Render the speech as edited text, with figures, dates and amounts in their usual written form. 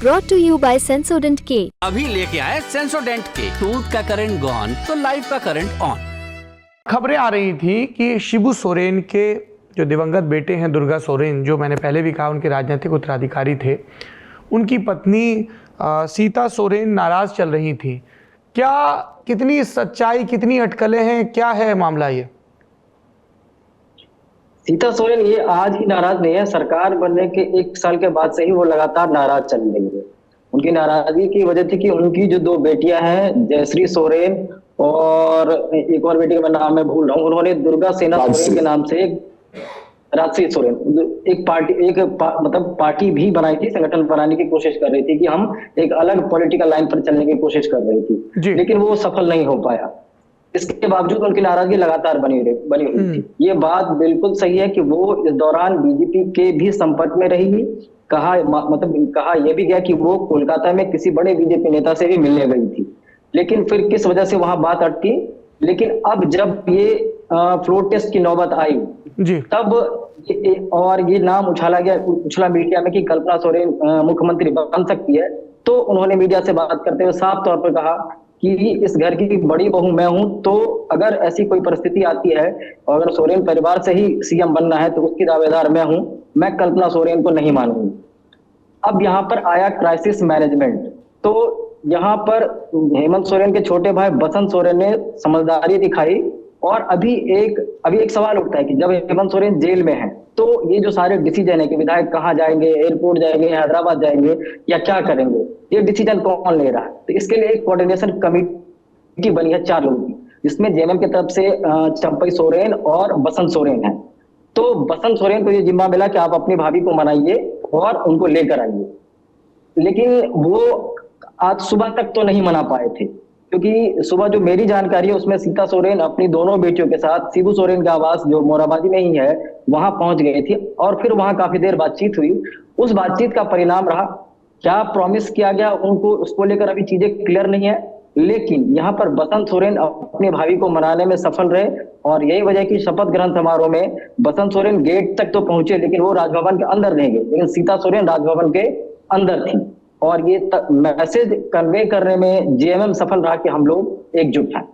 brought to you by Sensodent K। अभी लेके आए सेंसोडेंट के, टूथ का करंट गॉन तो लाइफ का करंट ऑन। खबरें आ रही थी कि शिबू सोरेन के जो दिवंगत बेटे हैं दुर्गा सोरेन, जो मैंने पहले भी कहा उनके राजनीतिक उत्तराधिकारी थे, उनकी पत्नी सीता सोरेन नाराज चल रही थी। क्या कितनी सच्चाई, कितनी अटकलें हैं, क्या है मामला ये? सीता सोरेन ये आज ही नाराज नहीं है, सरकार बनने के 1 साल के बाद से ही वो लगातार नाराज चल रही है। उनकी नाराजगी की वजह थी कि उनकी जो 2 बेटियां हैं, जयश्री सोरेन और एक और बेटी का मैं नाम मैं भूल रहा हूँ, उन्होंने दुर्गा सेना सोरेन के नाम से राजश्री सोरेन मतलब पार्टी भी बनाई थी, संगठन बनाने की कोशिश कर रही थी कि हम एक अलग पॉलिटिकल लाइन पर चलने की कोशिश कर रही थी, लेकिन वो सफल नहीं हो पाया। इसके बावजूद उनकी नाराजगी लगातार बनी हुई थी। ये बात बिल्कुल सही है कि वो इस दौरान बीजेपी के भी संपर्क में रही। कहा यह भी गया कि वो कोलकाता में किसी बड़े बीजेपी नेता से भी मिलने गई थी, लेकिन फिर किस वजह से वहां बात अटकी। लेकिन अब जब ये फ्लोर टेस्ट की नौबत आई तब और ये नाम उछला मीडिया में कि कल्पना सोरेन मुख्यमंत्री बन सकती है, तो उन्होंने मीडिया से बात करते हुए साफ तौर पर कहा कि इस घर की बड़ी बहू मैं हूं, तो अगर ऐसी कोई परिस्थिति आती है और अगर सोरेन परिवार से ही सीएम बनना है तो उसकी दावेदार मैं हूं, मैं कल्पना सोरेन को नहीं मानूंगी। अब यहाँ पर आया क्राइसिस मैनेजमेंट। तो यहाँ पर हेमंत सोरेन के छोटे भाई बसंत सोरेन ने समझदारी दिखाई और अभी एक सवाल उठता है कि जब हेमंत सोरेन जेल में है तो ये जो सारे डिसीजन है कि विधायक कहाँ जाएंगे, एयरपोर्ट जाएंगे, हैदराबाद जाएंगे या क्या करेंगे, ये डिसीजन कौन ले रहा है? तो इसके लिए एक कोऑर्डिनेशन कमेटी बनी है 4 लोगों की, जिसमें जेएमएम की तरफ से चंपई सोरेन और बसंत सोरेन है। तो बसंत सोरेन को ये जिम्मा मिला कि आप अपनी भाभी को मनाइए और उनको लेकर आइए, लेकिन वो आज सुबह तक तो नहीं मना पाए थे, क्योंकि सुबह जो मेरी जानकारी है उसमें सीता सोरेन अपनी दोनों बेटियों के साथ शिबू सोरेन का आवास जो मोराबादी में ही है वहां पहुंच गई थी और फिर वहां काफी देर बातचीत हुई। उस बातचीत का परिणाम रहा, क्या प्रॉमिस किया गया उनको, उसको लेकर अभी चीजें क्लियर नहीं है। लेकिन यहाँ पर बसंत सोरेन अपने भाभी को मनाने में सफल रहे और यही वजह की शपथ ग्रहण समारोह में बसंत सोरेन गेट तक तो पहुंचे, लेकिन वो राजभवन के अंदर नहीं गए, लेकिन सीता सोरेन राजभवन के अंदर थी। और ये मैसेज कन्वे करने में जेएमएम सफल रहा कि हम लोग एकजुट हैं।